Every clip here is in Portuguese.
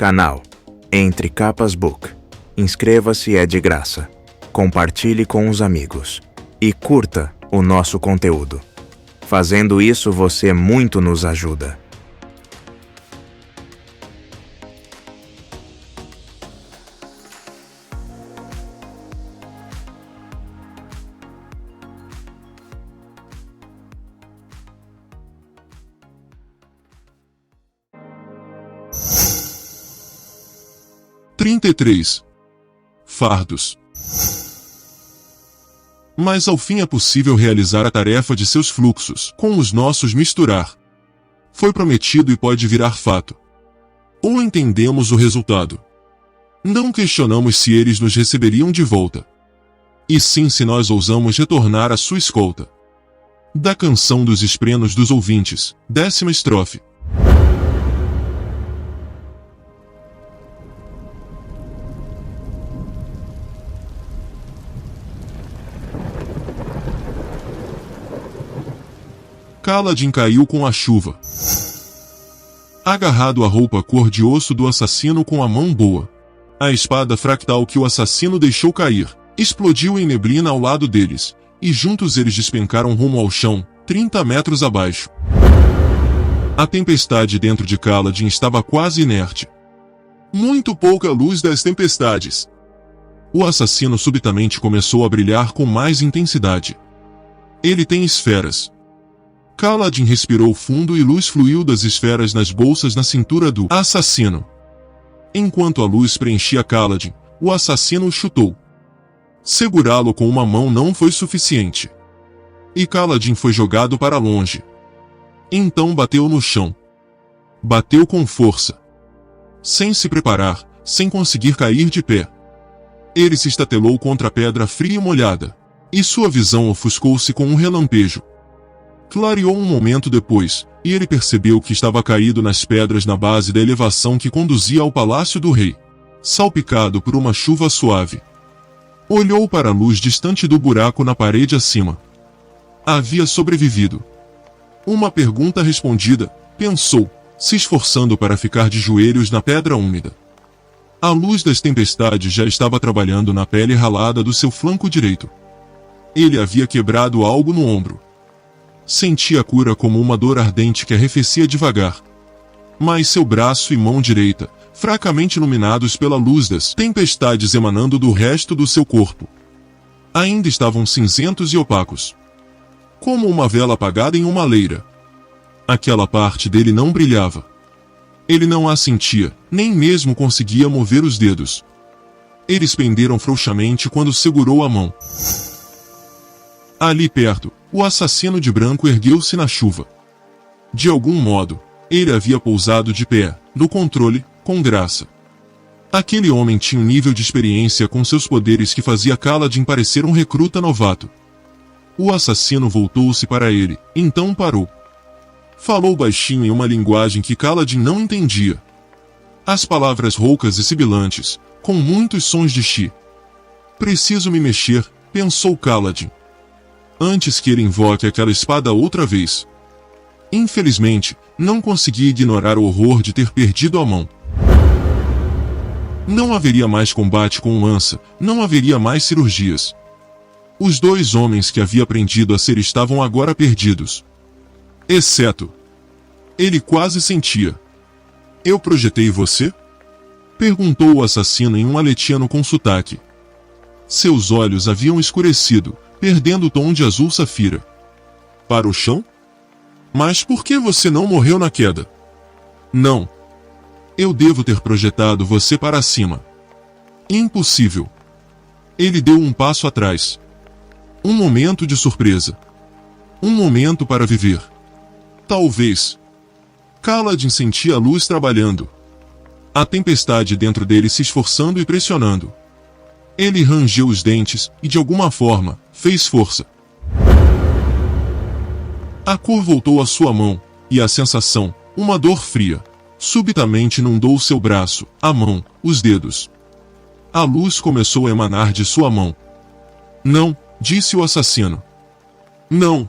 Canal Entre Capas Book. Inscreva-se, é de graça. Compartilhe com os amigos. E curta o nosso conteúdo. Fazendo isso, você muito nos ajuda. Fardos. Mas ao fim é possível realizar a tarefa de seus fluxos, com os nossos misturar. Foi prometido e pode virar fato. Ou entendemos o resultado. Não questionamos se eles nos receberiam de volta. E sim se nós ousamos retornar à sua escolta. Da Canção dos Esprenos dos Ouvintes, 10ª estrofe. Kaladin caiu com a chuva. Agarrado à roupa cor de osso do assassino com a mão boa. A espada fractal que o assassino deixou cair, explodiu em neblina ao lado deles, e juntos eles despencaram rumo ao chão, 30 metros abaixo. A tempestade dentro de Kaladin estava quase inerte. Muito pouca luz das tempestades. O assassino subitamente começou a brilhar com mais intensidade. Ele tem esferas. Kaladin respirou fundo e luz fluiu das esferas nas bolsas na cintura do assassino. Enquanto a luz preenchia Kaladin, o assassino o chutou. Segurá-lo com uma mão não foi suficiente. E Kaladin foi jogado para longe. Então bateu no chão. Bateu com força. Sem se preparar, sem conseguir cair de pé. Ele se estatelou contra a pedra fria e molhada. E sua visão ofuscou-se com um relampejo. Clareou um momento depois, e ele percebeu que estava caído nas pedras na base da elevação que conduzia ao palácio do rei, salpicado por uma chuva suave. Olhou para a luz distante do buraco na parede acima. Havia sobrevivido. Uma pergunta respondida, pensou, se esforçando para ficar de joelhos na pedra úmida. A luz das tempestades já estava trabalhando na pele ralada do seu flanco direito. Ele havia quebrado algo no ombro. Sentia a cura como uma dor ardente que arrefecia devagar. Mas seu braço e mão direita, fracamente iluminados pela luz das tempestades emanando do resto do seu corpo, ainda estavam cinzentos e opacos. Como uma vela apagada em uma leira. Aquela parte dele não brilhava. Ele não a sentia, nem mesmo conseguia mover os dedos. Eles penderam frouxamente quando segurou a mão. Ali perto, o assassino de branco ergueu-se na chuva. De algum modo, ele havia pousado de pé, no controle, com graça. Aquele homem tinha um nível de experiência com seus poderes que fazia Kaladin parecer um recruta novato. O assassino voltou-se para ele, então parou. Falou baixinho em uma linguagem que Kaladin não entendia. As palavras roucas e sibilantes, com muitos sons de chi. Preciso me mexer, pensou Kaladin. Antes que ele invoque aquela espada outra vez. Infelizmente, não conseguia ignorar o horror de ter perdido a mão. Não haveria mais combate com lança, não haveria mais cirurgias. Os dois homens que havia aprendido a ser estavam agora perdidos. Exceto. Ele quase sentia. Eu projetei você? Perguntou o assassino em um aletiano com sotaque. Seus olhos haviam escurecido, perdendo o tom de azul safira. Para o chão? Mas por que você não morreu na queda? Não. Eu devo ter projetado você para cima. Impossível. Ele deu um passo atrás. Um momento de surpresa. Um momento para viver. Talvez. Kaladin sentia a luz trabalhando. A tempestade dentro dele se esforçando e pressionando. Ele rangeu os dentes e, de alguma forma, fez força. A cor voltou à sua mão, e a sensação, uma dor fria, subitamente inundou seu braço, a mão, os dedos. A luz começou a emanar de sua mão. Não, disse o assassino. Não.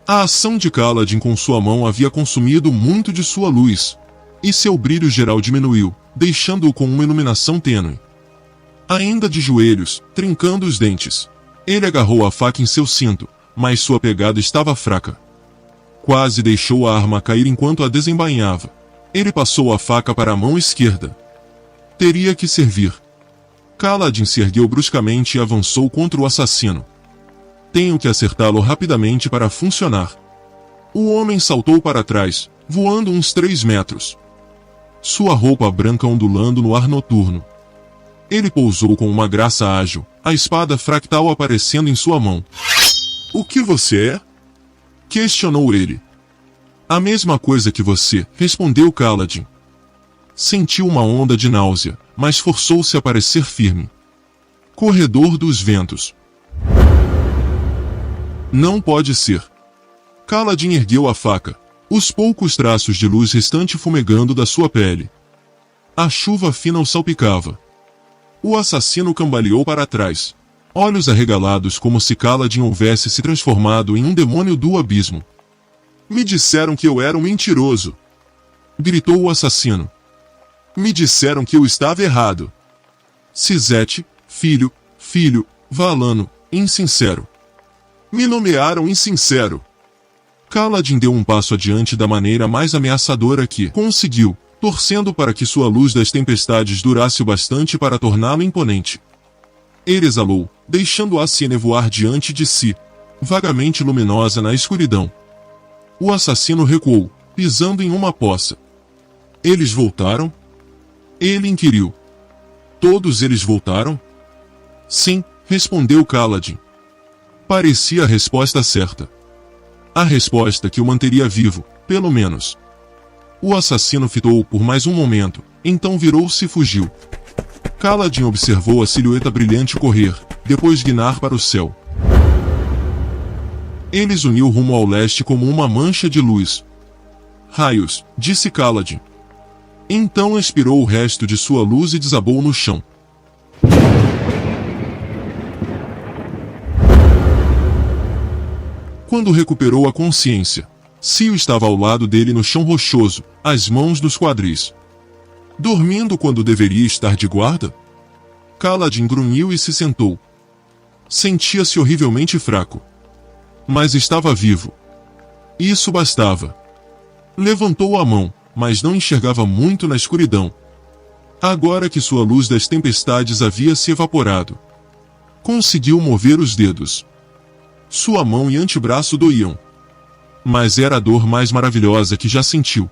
A ação de Kaladin com sua mão havia consumido muito de sua luz. e seu brilho geral diminuiu, deixando-o com uma iluminação tênue. Ainda de joelhos, trincando os dentes, ele agarrou a faca em seu cinto, mas sua pegada estava fraca. Quase deixou a arma cair enquanto a desembainhava. Ele passou a faca para a mão esquerda. Teria que servir. Kaladin se ergueu bruscamente e avançou contra o assassino. Tenho que acertá-lo rapidamente para funcionar. O homem saltou para trás, voando uns 3 metros. Sua roupa branca ondulando no ar noturno. Ele pousou com uma graça ágil, a espada fractal aparecendo em sua mão. O que você é? Questionou ele. A mesma coisa que você, respondeu Kaladin. Sentiu uma onda de náusea, mas forçou-se a parecer firme. Corredor dos ventos. Não pode ser. Kaladin ergueu a faca, os poucos traços de luz restante fumegando da sua pele. A chuva fina o salpicava. O assassino cambaleou para trás, olhos arregalados como se Kaladin houvesse se transformado em um demônio do abismo. Me disseram que eu era um mentiroso, gritou o assassino. Me disseram que eu estava errado. Sisete, filho, Valano, insincero. Me nomearam insincero. Kaladin deu um passo adiante da maneira mais ameaçadora que conseguiu, torcendo para que sua luz das tempestades durasse o bastante para torná-lo imponente. Ele exalou, deixando-a se enevoar diante de si, vagamente luminosa na escuridão. O assassino recuou, pisando em uma poça. Eles voltaram? Ele inquiriu. Todos eles voltaram? Sim, respondeu Kaladin. Parecia a resposta certa. A resposta que o manteria vivo, pelo menos. O assassino fitou por mais um momento, então virou-se e fugiu. Kaladin observou a silhueta brilhante correr, depois guinar para o céu. Eles uniu rumo ao leste como uma mancha de luz. Raios, disse Kaladin. Então expirou o resto de sua luz e desabou no chão. Quando recuperou a consciência, Sio estava ao lado dele no chão rochoso, as mãos nos quadris. Dormindo quando deveria estar de guarda? Kaladin grunhiu e se sentou. Sentia-se horrivelmente fraco. Mas estava vivo. Isso bastava. Levantou a mão, mas não enxergava muito na escuridão. Agora que sua luz das tempestades havia se evaporado. Conseguiu mover os dedos. Sua mão e antebraço doíam. Mas era a dor mais maravilhosa que já sentiu.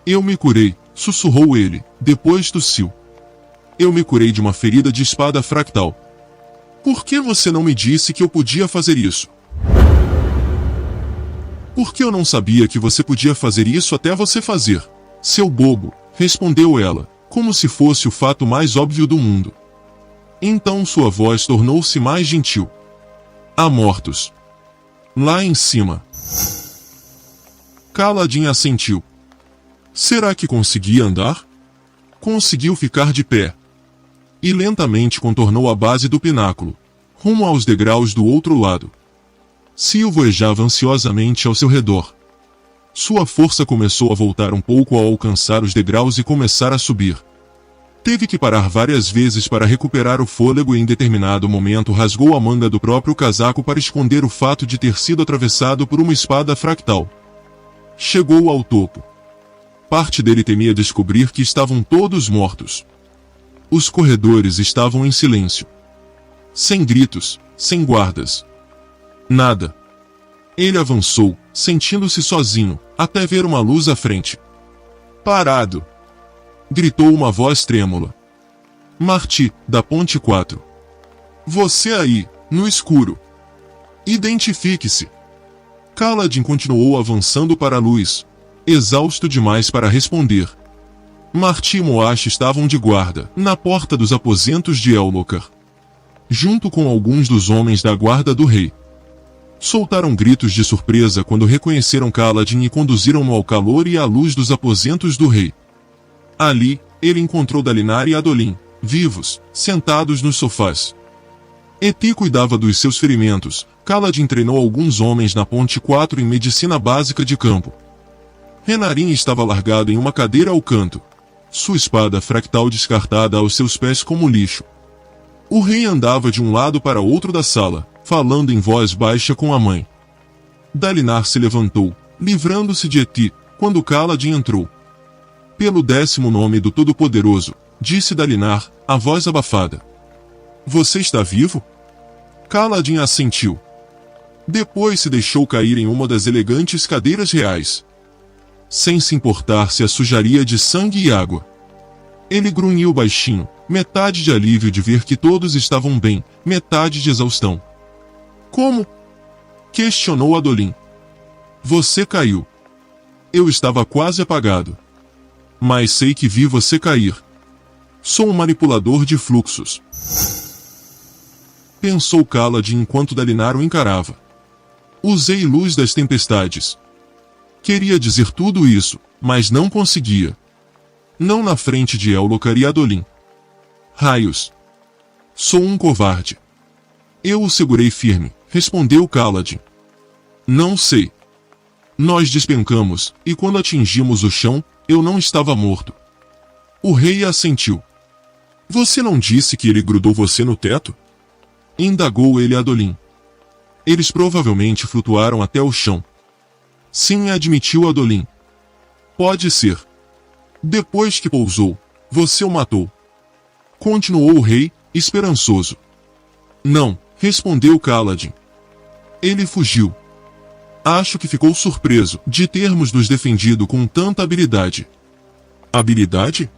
Eu me curei, sussurrou ele, depois tossiu. Eu me curei de uma ferida de espada fractal. Por que você não me disse que eu podia fazer isso? Porque eu não sabia que você podia fazer isso até você fazer. Seu bobo, respondeu ela, como se fosse o fato mais óbvio do mundo. Então sua voz tornou-se mais gentil. Há mortos. Lá em cima. Kaladin assentiu. Será que conseguia andar? Conseguiu ficar de pé. E lentamente contornou a base do pináculo, rumo aos degraus do outro lado. Sio voejava ansiosamente ao seu redor. Sua força começou a voltar um pouco ao alcançar os degraus e começar a subir. Teve que parar várias vezes para recuperar o fôlego e em determinado momento rasgou a manga do próprio casaco para esconder o fato de ter sido atravessado por uma espada fractal. Chegou ao topo. Parte dele temia descobrir que estavam todos mortos. Os corredores estavam em silêncio. Sem gritos, sem guardas. Nada. Ele avançou, sentindo-se sozinho, até ver uma luz à frente. Parado! Gritou uma voz trêmula. Marty, da Ponte 4. Você aí, no escuro. Identifique-se. Kaladin continuou avançando para a luz, exausto demais para responder. Marty e Moash estavam de guarda, na porta dos aposentos de Ellocar, junto com alguns dos homens da guarda do rei. Soltaram gritos de surpresa quando reconheceram Kaladin e conduziram-no ao calor e à luz dos aposentos do rei. Ali, ele encontrou Dalinar e Adolin, vivos, sentados nos sofás. Eti cuidava dos seus ferimentos. Kaladin treinou alguns homens na Ponte 4 em medicina básica de campo. Renarin estava largado em uma cadeira ao canto. Sua espada fractal descartada aos seus pés como lixo. O rei andava de um lado para outro da sala, falando em voz baixa com a mãe. Dalinar se levantou, livrando-se de Eti, quando Kaladin entrou. Pelo 10º nome do Todo-Poderoso, disse Dalinar, a voz abafada. Você está vivo? Kaladin assentiu. Depois se deixou cair em uma das elegantes cadeiras reais. Sem se importar se a sujaria de sangue e água. Ele grunhiu baixinho, metade de alívio de ver que todos estavam bem, metade de exaustão. Como? Questionou Adolin. Você caiu. Eu estava quase apagado. Mas sei que vi você cair. Sou um manipulador de fluxos. Pensou Kaladin enquanto Dalinar o encarava. Usei luz das tempestades. Queria dizer tudo isso, mas não conseguia. Não na frente de Ellocar e Adolin. Raios. Sou um covarde. Eu o segurei firme, respondeu Kaladin. Não sei. Nós despencamos, e quando atingimos o chão, eu não estava morto. O rei assentiu. Você não disse que ele grudou você no teto? Indagou ele a Adolin. Eles provavelmente flutuaram até o chão. Sim, admitiu Adolin. Pode ser. Depois que pousou, você o matou. Continuou o rei, esperançoso. Não, respondeu Kaladin. Ele fugiu. Acho que ficou surpreso de termos nos defendido com tanta habilidade. Habilidade?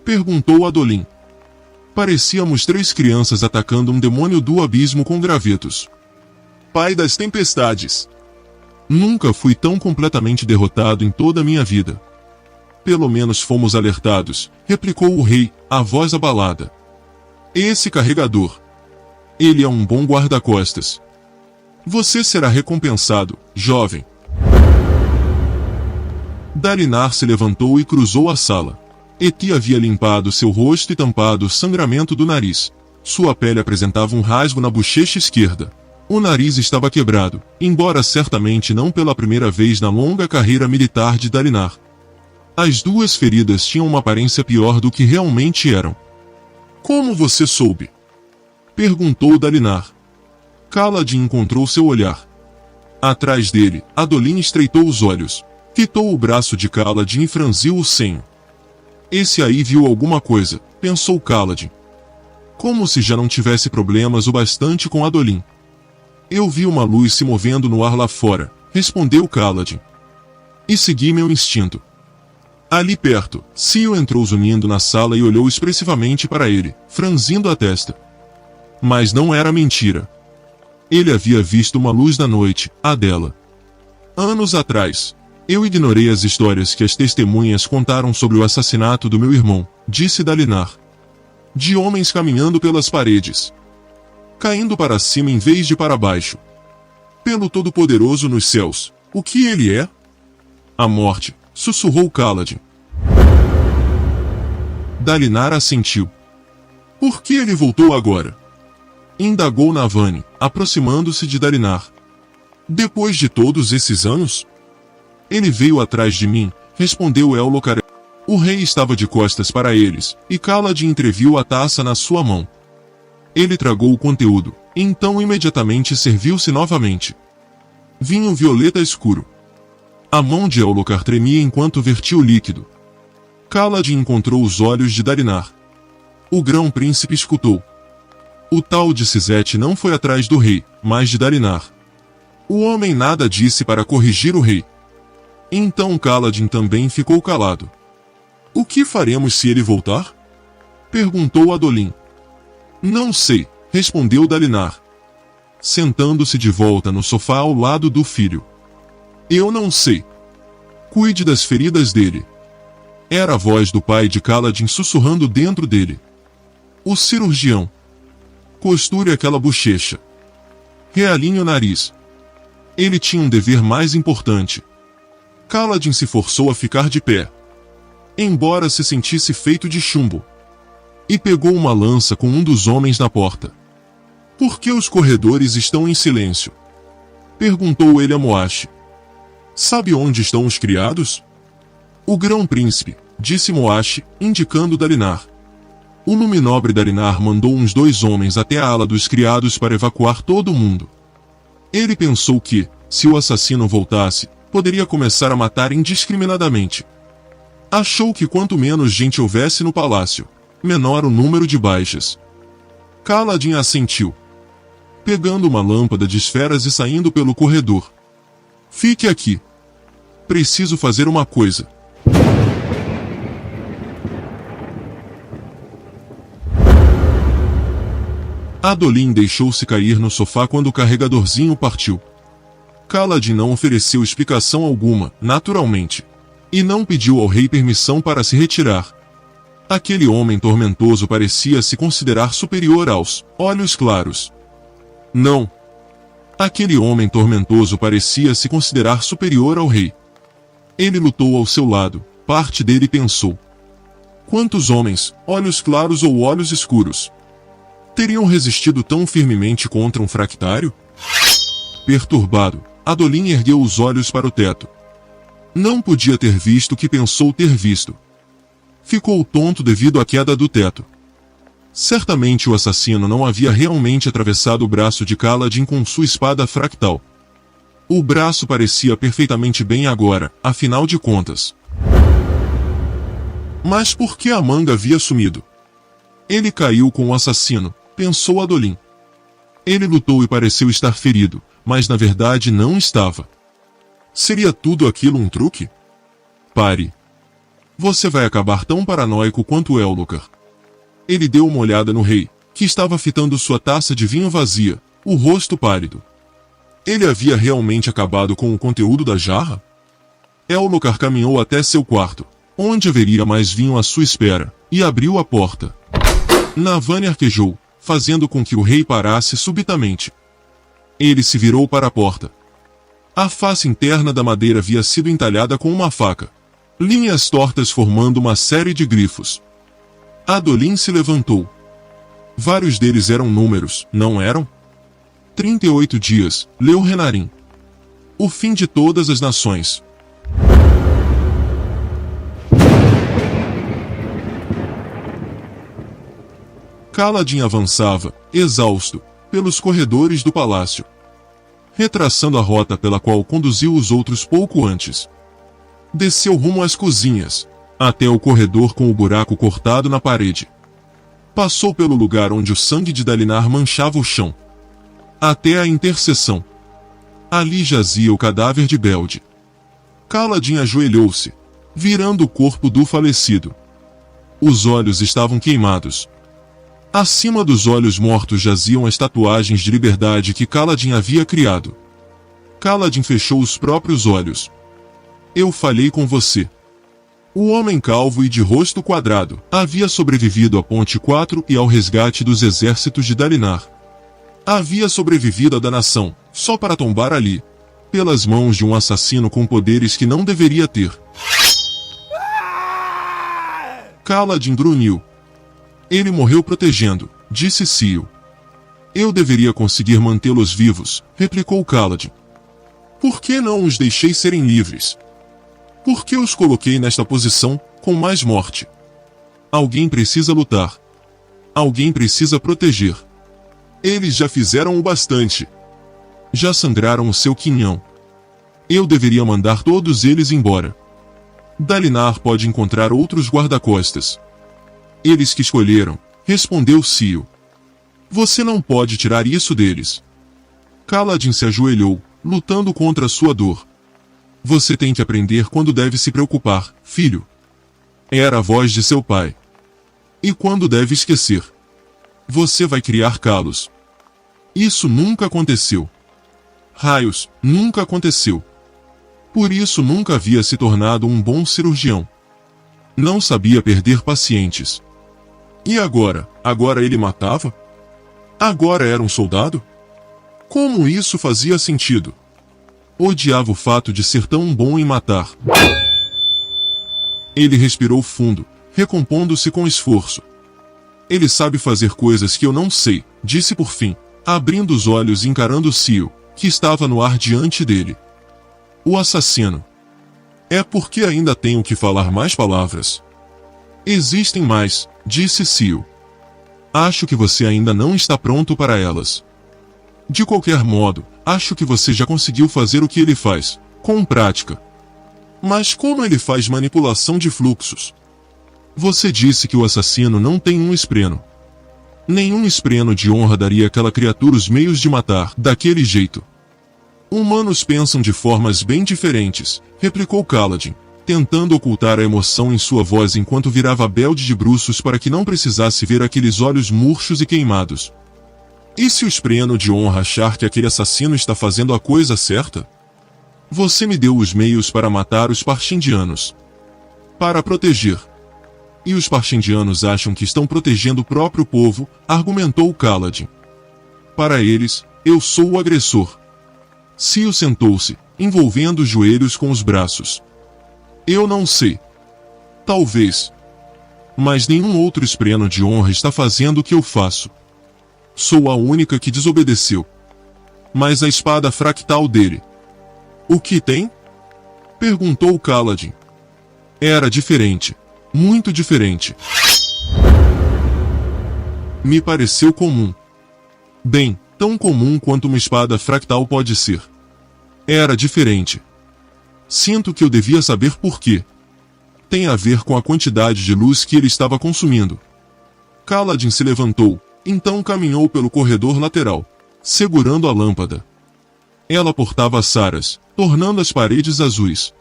Perguntou Adolin. Parecíamos 3 crianças atacando um demônio do abismo com gravetos. Pai das tempestades. Nunca fui tão completamente derrotado em toda a minha vida. Pelo menos fomos alertados, replicou o rei, a voz abalada. Esse carregador. Ele é um bom guarda-costas. Você será recompensado, jovem. Dalinar se levantou e cruzou a sala. Eti havia limpado seu rosto e tampado o sangramento do nariz. Sua pele apresentava um rasgo na bochecha esquerda. O nariz estava quebrado, embora certamente não pela primeira vez na longa carreira militar de Dalinar. As 2 feridas tinham uma aparência pior do que realmente eram. Como você soube? Perguntou Dalinar. Kaladin encontrou seu olhar. Atrás dele, Adolin estreitou os olhos, fitou o braço de Kaladin e franziu o senho. Esse aí viu alguma coisa, pensou Kaladin. Como se já não tivesse problemas o bastante com Adolin. Eu vi uma luz se movendo no ar lá fora, respondeu Kaladin. E segui meu instinto. Ali perto, Cio entrou zunindo na sala e olhou expressivamente para ele, franzindo a testa. Mas não era mentira. Ele havia visto uma luz da noite, a dela. Anos atrás, eu ignorei as histórias que as testemunhas contaram sobre o assassinato do meu irmão, disse Dalinar. De homens caminhando pelas paredes. Caindo para cima em vez de para baixo. Pelo Todo-Poderoso nos céus, o que ele é? A morte, sussurrou Kaladin. Dalinar assentiu. Por que ele voltou agora? Indagou Navani, aproximando-se de Dalinar. Depois de todos esses anos? Ele veio atrás de mim, respondeu Ellocar. O rei estava de costas para eles, e Kaladin entreviu a taça na sua mão. Ele tragou o conteúdo, então imediatamente serviu-se novamente. Vinho violeta escuro. A mão de Ellocar tremia enquanto vertia o líquido. Kaladin encontrou os olhos de Dalinar. O grão-príncipe escutou. O tal de Sizete não foi atrás do rei, mas de Dalinar. O homem nada disse para corrigir o rei. Então Kaladin também ficou calado. O que faremos se ele voltar? Perguntou Adolin. Não sei, respondeu Dalinar, sentando-se de volta no sofá ao lado do filho. Eu não sei. Cuide das feridas dele. Era a voz do pai de Kaladin sussurrando dentro dele. O cirurgião. Costure aquela bochecha. Realinhe o nariz. Ele tinha um dever mais importante. Kaladin se forçou a ficar de pé, embora se sentisse feito de chumbo, e pegou uma lança com um dos homens na porta. Por que os corredores estão em silêncio? Perguntou ele a Moashi. Sabe onde estão os criados? O grão-príncipe, disse Moashi, indicando Dalinar. O luminobre Dalinar mandou uns 2 homens até a ala dos criados para evacuar todo mundo. Ele pensou que, se o assassino voltasse, poderia começar a matar indiscriminadamente. Achou que quanto menos gente houvesse no palácio, menor o número de baixas. Kaladin assentiu, pegando uma lâmpada de esferas e saindo pelo corredor. Fique aqui. Preciso fazer uma coisa. Adolin deixou-se cair no sofá quando o carregadorzinho partiu. Kaladin não ofereceu explicação alguma, naturalmente, e não pediu ao rei permissão para se retirar. Aquele homem tormentoso parecia se considerar superior aos olhos claros. Não. Aquele homem tormentoso parecia se considerar superior ao rei. Ele lutou ao seu lado, parte dele pensou. Quantos homens, olhos claros ou olhos escuros, teriam resistido tão firmemente contra um fractário? Perturbado, Adolin ergueu os olhos para o teto. Não podia ter visto o que pensou ter visto. Ficou tonto devido à queda do teto. Certamente o assassino não havia realmente atravessado o braço de Kaladin com sua espada fractal. O braço parecia perfeitamente bem agora, afinal de contas. Mas por que a manga havia sumido? Ele caiu com o assassino, pensou Adolin. Ele lutou e pareceu estar ferido, mas na verdade não estava. Seria tudo aquilo um truque? Pare. Você vai acabar tão paranoico quanto Elhokar. Ele deu uma olhada no rei, que estava fitando sua taça de vinho vazia, o rosto pálido. Ele havia realmente acabado com o conteúdo da jarra? Elhokar caminhou até seu quarto, onde haveria mais vinho à sua espera, e abriu a porta. Navani arquejou, fazendo com que o rei parasse subitamente. Ele se virou para a porta. A face interna da madeira havia sido entalhada com uma faca. Linhas tortas formando uma série de grifos. Adolin se levantou. Vários deles eram números, não eram? 38 dias, leu Renarin. O fim de todas as nações. Kaladin avançava, exausto, pelos corredores do palácio, retraçando a rota pela qual conduziu os outros pouco antes. Desceu rumo às cozinhas, até o corredor com o buraco cortado na parede. Passou pelo lugar onde o sangue de Dalinar manchava o chão, até a interseção. Ali jazia o cadáver de Belde. Kaladin ajoelhou-se, virando o corpo do falecido. Os olhos estavam queimados. Acima dos olhos mortos jaziam as tatuagens de liberdade que Kaladin havia criado. Kaladin fechou os próprios olhos. Eu falhei com você. O homem calvo e de rosto quadrado havia sobrevivido à Ponte 4 e ao resgate dos exércitos de Dalinar. Havia sobrevivido à danação, só para tombar ali, pelas mãos de um assassino com poderes que não deveria ter. Kaladin grunhiu. Ele morreu protegendo, disse Cio. Eu deveria conseguir mantê-los vivos, replicou Kaladin. Por que não os deixei serem livres? Por que os coloquei nesta posição, com mais morte? Alguém precisa lutar. Alguém precisa proteger. Eles já fizeram o bastante. Já sangraram o seu quinhão. Eu deveria mandar todos eles embora. Dalinar pode encontrar outros guarda-costas. Eles que escolheram, respondeu Cio. Você não pode tirar isso deles. Kaladin se ajoelhou, lutando contra sua dor. Você tem que aprender quando deve se preocupar, filho. Era a voz de seu pai. E quando deve esquecer. Você vai criar calos. Isso nunca aconteceu. Raios, nunca aconteceu. Por isso nunca havia se tornado um bom cirurgião. Não sabia perder pacientes. E agora? Agora ele matava? Agora era um soldado? Como isso fazia sentido? Odiava o fato de ser tão bom em matar. Ele respirou fundo, recompondo-se com esforço. Ele sabe fazer coisas que eu não sei, disse por fim, abrindo os olhos e encarando Cio, que estava no ar diante dele. O assassino. É porque ainda tenho que falar mais palavras. Existem mais, disse Cio. Acho que você ainda não está pronto para elas. De qualquer modo, acho que você já conseguiu fazer o que ele faz, com prática. Mas como ele faz manipulação de fluxos? Você disse que o assassino não tem um espreno. Nenhum espreno de honra daria àquela criatura os meios de matar, daquele jeito. Humanos pensam de formas bem diferentes, replicou Kaladin, tentando ocultar a emoção em sua voz enquanto virava Belde de bruços para que não precisasse ver aqueles olhos murchos e queimados. E se o espreno de honra achar que aquele assassino está fazendo a coisa certa? Você me deu os meios para matar os Parshindianos. Para proteger. E os Parshindianos acham que estão protegendo o próprio povo, argumentou Kaladin. Para eles, eu sou o agressor. Cio sentou-se, envolvendo os joelhos com os braços. Eu não sei. Talvez. Mas nenhum outro espreno de honra está fazendo o que eu faço. Sou a única que desobedeceu. Mas a espada fractal dele. O que tem? Perguntou Kaladin. Era diferente. Muito diferente. Me pareceu comum. Bem, tão comum quanto uma espada fractal pode ser. Era diferente. Sinto que eu devia saber por quê. Tem a ver com a quantidade de luz que ele estava consumindo. Kaladin se levantou, então caminhou pelo corredor lateral, segurando a lâmpada. Ela portava saras, tornando as paredes azuis.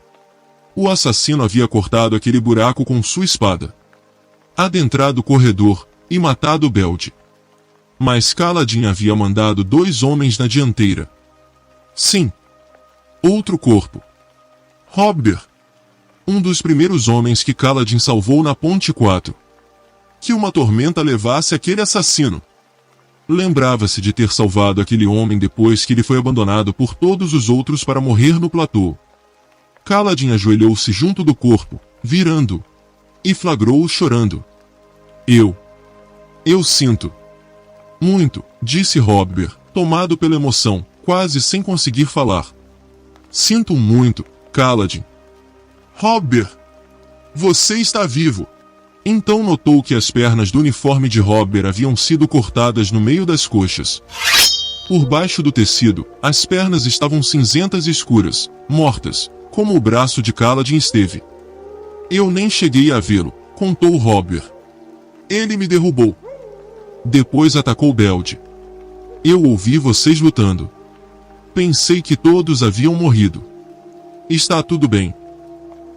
O assassino havia cortado aquele buraco com sua espada. Adentrado o corredor e matado Belde. Mas Kaladin havia mandado 2 homens na dianteira. Sim. Outro corpo. Hobber. Um dos primeiros homens que Kaladin salvou na Ponte 4. Que uma tormenta levasse aquele assassino. Lembrava-se de ter salvado aquele homem depois que ele foi abandonado por todos os outros para morrer no platô. Kaladin ajoelhou-se junto do corpo, virando, e flagrou-o chorando. Eu sinto. Muito, disse Hobber, tomado pela emoção, quase sem conseguir falar. Sinto muito, Kaladin. Hobber! Você está vivo! Então notou que as pernas do uniforme de Hobber haviam sido cortadas no meio das coxas. Por baixo do tecido, as pernas estavam cinzentas e escuras, mortas, como o braço de Kaladin esteve. Eu nem cheguei a vê-lo, contou Hobber. Ele me derrubou. Depois atacou Belde. Eu ouvi vocês lutando. Pensei que todos haviam morrido. Está tudo bem.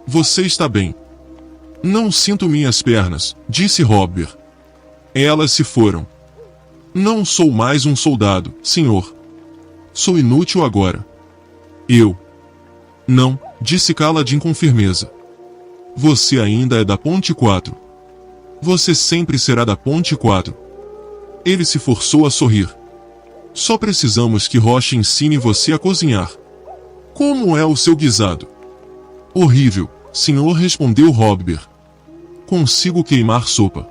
Você está bem. Não sinto minhas pernas, disse Hobber. Elas se foram. Não sou mais um soldado, senhor. Sou inútil agora. Não, disse Kaladin com firmeza. Você ainda é da Ponte 4. Você sempre será da Ponte 4. Ele se forçou a sorrir. Só precisamos que Rocha ensine você a cozinhar. Como é o seu guisado? Horrível, senhor, respondeu Hobber. Consigo queimar sopa.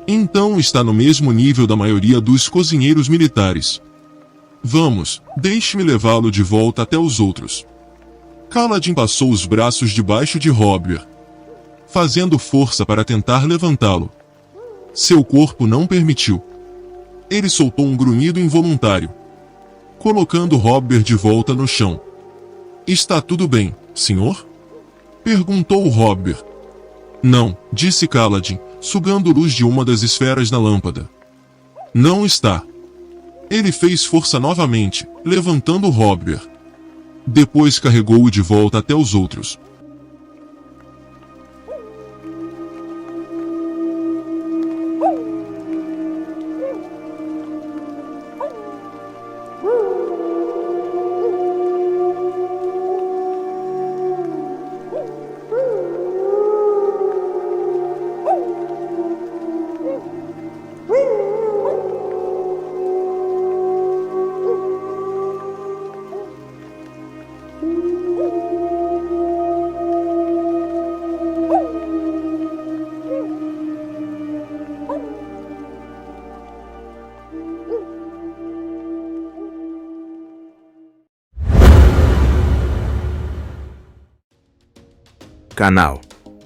Então está no mesmo nível da maioria dos cozinheiros militares. Vamos, deixe-me levá-lo de volta até os outros. Kaladin passou os braços debaixo de Hobber, fazendo força para tentar levantá-lo. Seu corpo não permitiu. Ele soltou um grunhido involuntário, colocando Hobber de volta no chão. Está tudo bem, senhor? Perguntou Hobber. Não, disse Kaladin, sugando luz de uma das esferas na lâmpada. Não está. Ele fez força novamente, levantando Hobber. Depois carregou-o de volta até os outros. Canal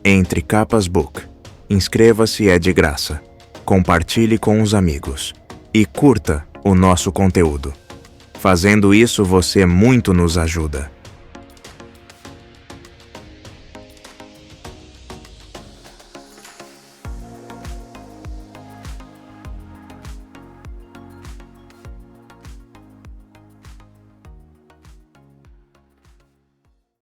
Entre Capas Book. Inscreva-se, é de graça. Compartilhe com os amigos. E curta o nosso conteúdo. Fazendo isso, você muito nos ajuda.